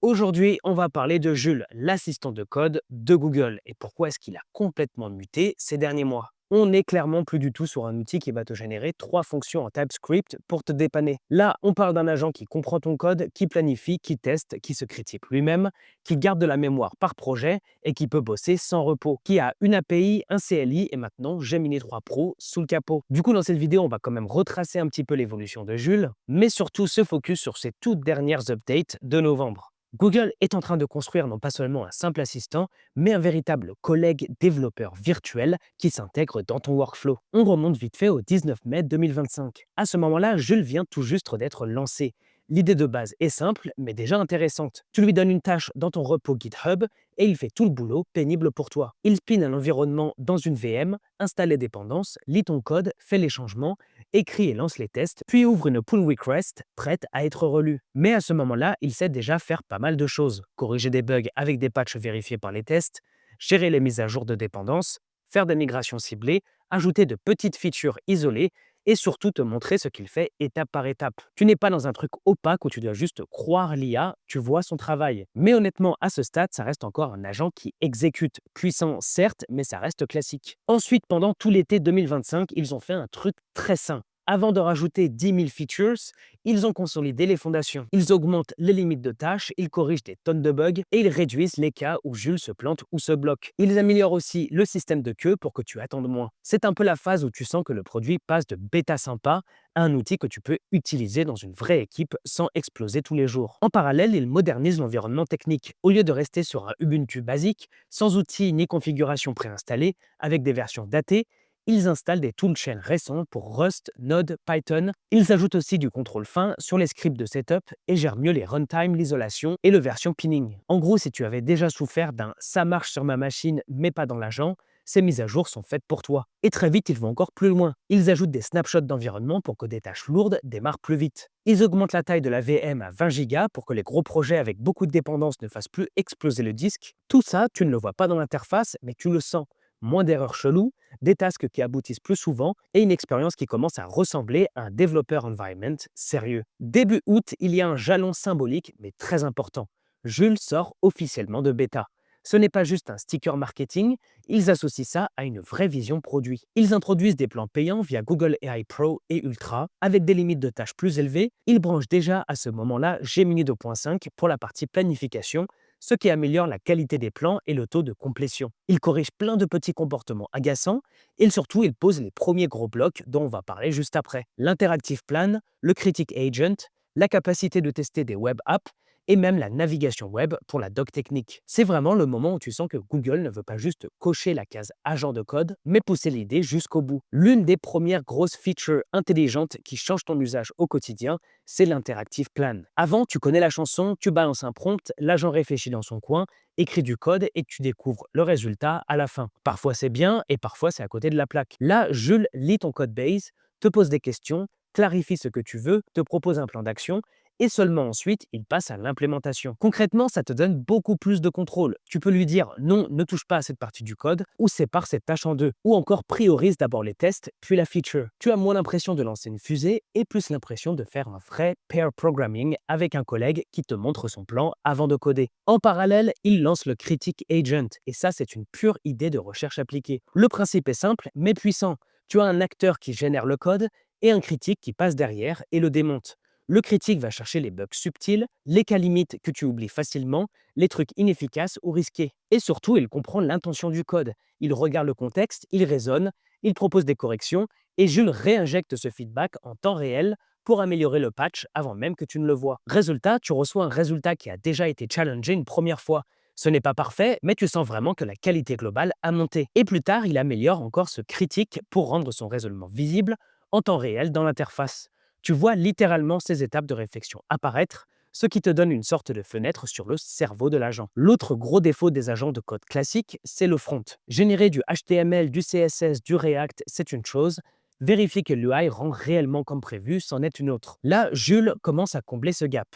Aujourd'hui, on va parler de Jules, l'assistant de code de Google, et pourquoi est-ce qu'il a complètement muté ces derniers mois. On n'est clairement plus du tout sur un outil qui va te générer 3 fonctions en TypeScript pour te dépanner. Là, on parle d'un agent qui comprend ton code, qui planifie, qui teste, qui se critique lui-même, qui garde de la mémoire par projet et qui peut bosser sans repos, qui a une API, un CLI et maintenant Gemini 3 Pro sous le capot. Du coup, dans cette vidéo, on va quand même retracer un petit peu l'évolution de Jules, mais surtout se focus sur ses toutes dernières updates de novembre. Google est en train de construire non pas seulement un simple assistant, mais un véritable collègue développeur virtuel qui s'intègre dans ton workflow. On remonte vite fait au 19 mai 2025. À ce moment-là, Jules vient tout juste d'être lancé. L'idée de base est simple, mais déjà intéressante. Tu lui donnes une tâche dans ton repo GitHub et il fait tout le boulot pénible pour toi. Il spin un environnement dans une VM, installe les dépendances, lit ton code, fait les changements, écrit et lance les tests, puis ouvre une pull request prête à être relue. Mais à ce moment-là, il sait déjà faire pas mal de choses. Corriger des bugs avec des patchs vérifiés par les tests, gérer les mises à jour de dépendances, faire des migrations ciblées, ajouter de petites features isolées et surtout te montrer ce qu'il fait étape par étape. Tu n'es pas dans un truc opaque où tu dois juste croire l'IA, tu vois son travail. Mais honnêtement, à ce stade, ça reste encore un agent qui exécute. Puissant, certes, mais ça reste classique. Ensuite, pendant tout l'été 2025, ils ont fait un truc très sain. Avant de rajouter 10 000 features, ils ont consolidé les fondations. Ils augmentent les limites de tâches, ils corrigent des tonnes de bugs et ils réduisent les cas où Jules se plante ou se bloque. Ils améliorent aussi le système de queue pour que tu attendes moins. C'est un peu la phase où tu sens que le produit passe de bêta sympa à un outil que tu peux utiliser dans une vraie équipe sans exploser tous les jours. En parallèle, ils modernisent l'environnement technique. Au lieu de rester sur un Ubuntu basique, sans outils ni configuration préinstallée, avec des versions datées, ils installent des toolchains récents pour Rust, Node, Python. Ils ajoutent aussi du contrôle fin sur les scripts de setup et gèrent mieux les runtime, l'isolation et le version pinning. En gros, si tu avais déjà souffert d'un «ça marche sur ma machine mais pas dans l'agent», ces mises à jour sont faites pour toi. Et très vite, ils vont encore plus loin. Ils ajoutent des snapshots d'environnement pour que des tâches lourdes démarrent plus vite. Ils augmentent la taille de la VM à 20 Go pour que les gros projets avec beaucoup de dépendances ne fassent plus exploser le disque. Tout ça, tu ne le vois pas dans l'interface, mais tu le sens. Moins d'erreurs cheloues, des tasks qui aboutissent plus souvent et une expérience qui commence à ressembler à un développeur environment sérieux. Début août, il y a un jalon symbolique mais très important. Jules sort officiellement de bêta. Ce n'est pas juste un sticker marketing, ils associent ça à une vraie vision produit. Ils introduisent des plans payants via Google AI Pro et Ultra, avec des limites de tâches plus élevées. Ils branchent déjà à ce moment-là Gemini 2.5 pour la partie planification, ce qui améliore la qualité des plans et le taux de complétion. Ils corrigent plein de petits comportements agaçants et surtout, ils posent les premiers gros blocs dont on va parler juste après. L'interactive plan, le critic agent, la capacité de tester des web apps et même la navigation web pour la doc technique. C'est vraiment le moment où tu sens que Google ne veut pas juste cocher la case agent de code, mais pousser l'idée jusqu'au bout. L'une des premières grosses features intelligentes qui change ton usage au quotidien, c'est l'interactive plan. Avant, tu connais la chanson, tu balances un prompt, l'agent réfléchit dans son coin, écrit du code et tu découvres le résultat à la fin. Parfois c'est bien et parfois c'est à côté de la plaque. Là, Jules lit ton code base, te pose des questions, clarifie ce que tu veux, te propose un plan d'action et seulement ensuite, il passe à l'implémentation. Concrètement, ça te donne beaucoup plus de contrôle. Tu peux lui dire non, ne touche pas à cette partie du code, ou sépare cette tâche en deux, ou encore priorise d'abord les tests, puis la feature. Tu as moins l'impression de lancer une fusée et plus l'impression de faire un vrai pair programming avec un collègue qui te montre son plan avant de coder. En parallèle, il lance le Critic Agent, et ça, c'est une pure idée de recherche appliquée. Le principe est simple, mais puissant. Tu as un acteur qui génère le code et un critique qui passe derrière et le démonte. Le critique va chercher les bugs subtils, les cas limites que tu oublies facilement, les trucs inefficaces ou risqués. Et surtout, il comprend l'intention du code. Il regarde le contexte, il raisonne, il propose des corrections, et Jules réinjecte ce feedback en temps réel pour améliorer le patch avant même que tu ne le vois. Résultat, tu reçois un résultat qui a déjà été challengé une première fois. Ce n'est pas parfait, mais tu sens vraiment que la qualité globale a monté. Et plus tard, il améliore encore ce critique pour rendre son raisonnement visible en temps réel dans l'interface. Tu vois littéralement ces étapes de réflexion apparaître, ce qui te donne une sorte de fenêtre sur le cerveau de l'agent. L'autre gros défaut des agents de code classiques, c'est le front. Générer du HTML, du CSS, du React, c'est une chose. Vérifier que l'UI rend réellement comme prévu, c'en est une autre. Là, Jules commence à combler ce gap.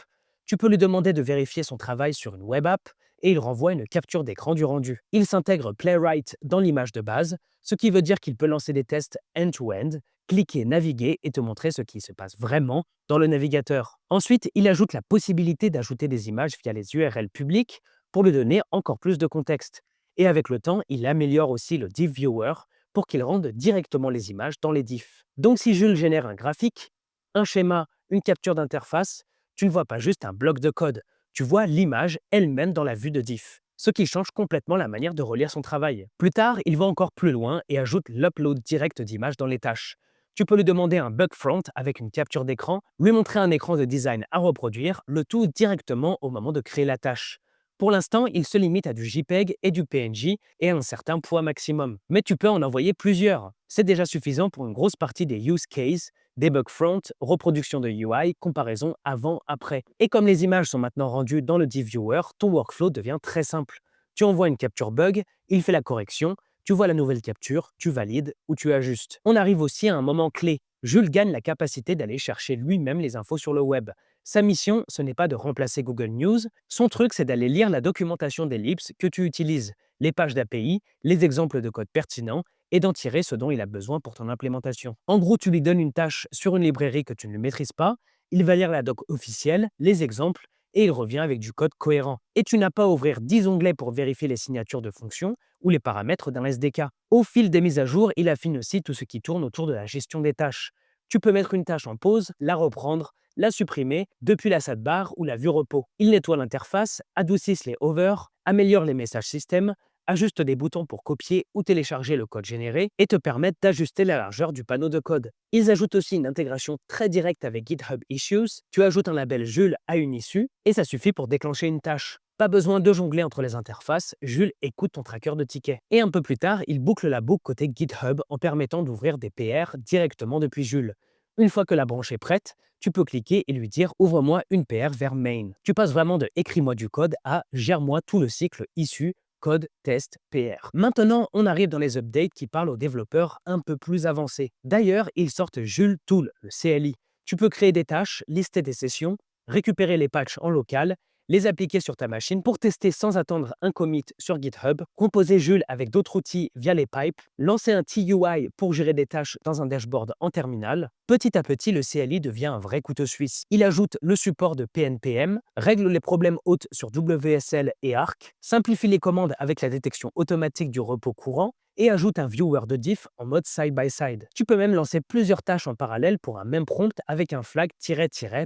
Tu peux lui demander de vérifier son travail sur une web app et il renvoie une capture d'écran du rendu. Il s'intègre Playwright dans l'image de base, ce qui veut dire qu'il peut lancer des tests end-to-end cliquer, naviguer et te montrer ce qui se passe vraiment dans le navigateur. Ensuite, il ajoute la possibilité d'ajouter des images via les URL publiques pour lui donner encore plus de contexte. Et avec le temps, il améliore aussi le Div Viewer pour qu'il rende directement les images dans les diffs. Donc si Jules génère un graphique, un schéma, une capture d'interface, tu ne vois pas juste un bloc de code, tu vois l'image elle-même dans la vue de diff, ce qui change complètement la manière de relire son travail. Plus tard, il va encore plus loin et ajoute l'upload direct d'images dans les tâches. Tu peux lui demander un bug front avec une capture d'écran, lui montrer un écran de design à reproduire, le tout directement au moment de créer la tâche. Pour l'instant, il se limite à du JPEG et du PNG et à un certain poids maximum. Mais tu peux en envoyer plusieurs. C'est déjà suffisant pour une grosse partie des use cases, debug front, reproduction de UI, comparaison avant-après. Et comme les images sont maintenant rendues dans le Div Viewer, ton workflow devient très simple. Tu envoies une capture bug, il fait la correction, tu vois la nouvelle capture, tu valides ou tu ajustes. On arrive aussi à un moment clé. Jules gagne la capacité d'aller chercher lui-même les infos sur le web. Sa mission, ce n'est pas de remplacer Google News, son truc c'est d'aller lire la documentation d'Ellipse que tu utilises, les pages d'API, les exemples de code pertinents et d'en tirer ce dont il a besoin pour ton implémentation. En gros, tu lui donnes une tâche sur une librairie que tu ne maîtrises pas, il va lire la doc officielle, les exemples, et il revient avec du code cohérent. Et tu n'as pas à ouvrir 10 onglets pour vérifier les signatures de fonctions ou les paramètres d'un SDK. Au fil des mises à jour, il affine aussi tout ce qui tourne autour de la gestion des tâches. Tu peux mettre une tâche en pause, la reprendre, la supprimer depuis la sidebar ou la vue repos. Il nettoie l'interface, adoucisse les hovers, améliore les messages système, ajuste des boutons pour copier ou télécharger le code généré et te permettent d'ajuster la largeur du panneau de code. Ils ajoutent aussi une intégration très directe avec GitHub Issues, tu ajoutes un label Jules à une issue et ça suffit pour déclencher une tâche. Pas besoin de jongler entre les interfaces, Jules écoute ton tracker de tickets. Et un peu plus tard, il boucle la boucle côté GitHub en permettant d'ouvrir des PR directement depuis Jules. Une fois que la branche est prête, tu peux cliquer et lui dire ouvre-moi une PR vers main. Tu passes vraiment de écris-moi du code à gère-moi tout le cycle issu code, test, PR. Maintenant, on arrive dans les updates qui parlent aux développeurs un peu plus avancés. D'ailleurs, ils sortent Jules Tool, le CLI. Tu peux créer des tâches, lister des sessions, récupérer les patchs en local, les appliquer sur ta machine pour tester sans attendre un commit sur GitHub, composer Jules avec d'autres outils via les pipes, lancer un TUI pour gérer des tâches dans un dashboard en terminal. Petit à petit, le CLI devient un vrai couteau suisse. Il ajoute le support de PNPM, règle les problèmes hôtes sur WSL et Arc, simplifie les commandes avec la détection automatique du repos courant et ajoute un viewer de diff en mode side-by-side. Tu peux même lancer plusieurs tâches en parallèle pour un même prompt avec un flag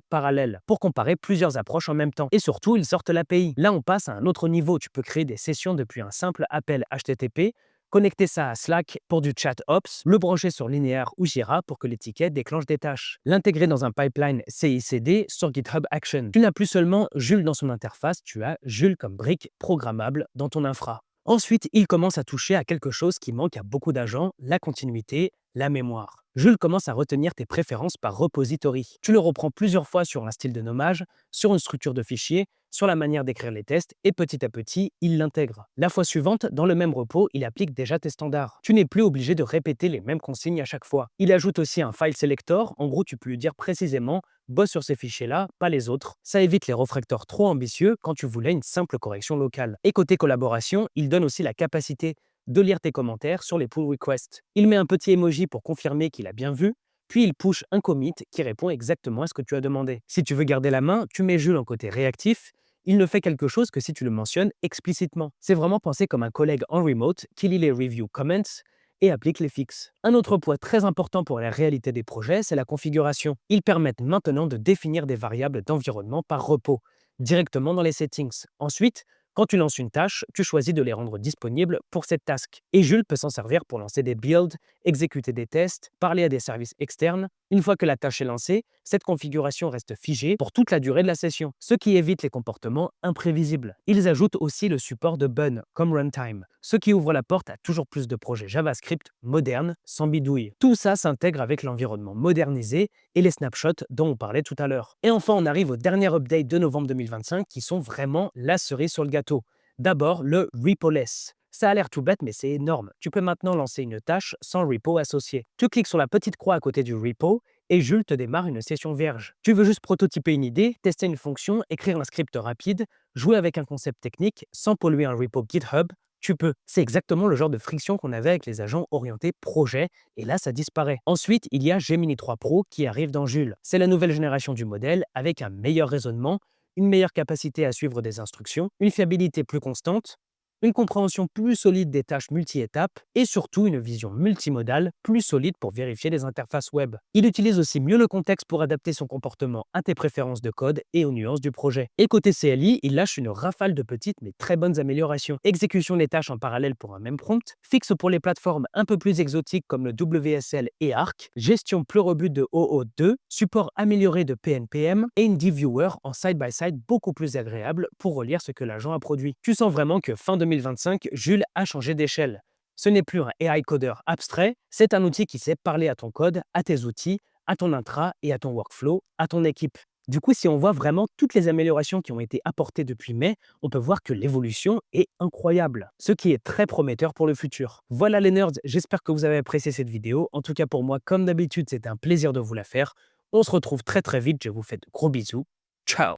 parallèle pour comparer plusieurs approches en même temps. Et surtout, ils sortent l'API. Là, on passe à un autre niveau. Tu peux créer des sessions depuis un simple appel HTTP, connecter ça à Slack pour du chat ops, le brancher sur Linear ou Jira pour que les tickets déclenchent des tâches, l'intégrer dans un pipeline CI/CD sur GitHub Action. Tu n'as plus seulement Jules dans son interface, tu as Jules comme brique programmable dans ton infra. Ensuite, il commence à toucher à quelque chose qui manque à beaucoup d'agents, la continuité, la mémoire. Jules commence à retenir tes préférences par repository. Tu le reprends plusieurs fois sur un style de nommage, sur une structure de fichier, sur la manière d'écrire les tests, et petit à petit, il l'intègre. La fois suivante, dans le même repos, il applique déjà tes standards. Tu n'es plus obligé de répéter les mêmes consignes à chaque fois. Il ajoute aussi un file selector, en gros tu peux lui dire précisément bosse sur ces fichiers-là, pas les autres. Ça évite les refracteurs trop ambitieux quand tu voulais une simple correction locale. Et côté collaboration, il donne aussi la capacité de lire tes commentaires sur les pull requests. Il met un petit emoji pour confirmer qu'il a bien vu, puis il push un commit qui répond exactement à ce que tu as demandé. Si tu veux garder la main, tu mets Jules en côté réactif. Il ne fait quelque chose que si tu le mentionnes explicitement. C'est vraiment pensé comme un collègue en remote qui lit les review comments et applique les fixes. Un autre point très important pour la réalité des projets, c'est la configuration. Ils permettent maintenant de définir des variables d'environnement par repos, directement dans les settings. Ensuite, quand tu lances une tâche, tu choisis de les rendre disponibles pour cette task. Et Jules peut s'en servir pour lancer des builds, exécuter des tests, parler à des services externes. Une fois que la tâche est lancée, cette configuration reste figée pour toute la durée de la session, ce qui évite les comportements imprévisibles. Ils ajoutent aussi le support de Bun, comme runtime, ce qui ouvre la porte à toujours plus de projets JavaScript modernes, sans bidouille. Tout ça s'intègre avec l'environnement modernisé et les snapshots dont on parlait tout à l'heure. Et enfin, on arrive au dernier update de novembre 2025 qui sont vraiment la cerise sur le gâteau. D'abord, le Repo-less. Ça a l'air tout bête, mais c'est énorme. Tu peux maintenant lancer une tâche sans repo associé. Tu cliques sur la petite croix à côté du repo et Jules te démarre une session vierge. Tu veux juste prototyper une idée, tester une fonction, écrire un script rapide, jouer avec un concept technique sans polluer un repo GitHub. Tu peux. C'est exactement le genre de friction qu'on avait avec les agents orientés projet, et là, ça disparaît. Ensuite, il y a Gemini 3 Pro qui arrive dans Jules. C'est la nouvelle génération du modèle avec un meilleur raisonnement, une meilleure capacité à suivre des instructions, une fiabilité plus constante, une compréhension plus solide des tâches multi-étapes et surtout une vision multimodale plus solide pour vérifier les interfaces web. Il utilise aussi mieux le contexte pour adapter son comportement à tes préférences de code et aux nuances du projet. Et côté CLI, il lâche une rafale de petites mais très bonnes améliorations. Exécution des tâches en parallèle pour un même prompt, fixe pour les plateformes un peu plus exotiques comme le WSL et Arc, gestion plus robuste de OO2, support amélioré de PNPM et une viewer en side-by-side beaucoup plus agréable pour relire ce que l'agent a produit. Tu sens vraiment que fin 2025, Jules a changé d'échelle. Ce n'est plus un AI codeur abstrait, c'est un outil qui sait parler à ton code, à tes outils, à ton intra et à ton workflow, à ton équipe. Du coup, si on voit vraiment toutes les améliorations qui ont été apportées depuis mai, on peut voir que l'évolution est incroyable, ce qui est très prometteur pour le futur. Voilà les nerds, j'espère que vous avez apprécié cette vidéo. En tout cas pour moi, comme d'habitude, c'est un plaisir de vous la faire. On se retrouve très très vite, je vous fais de gros bisous. Ciao!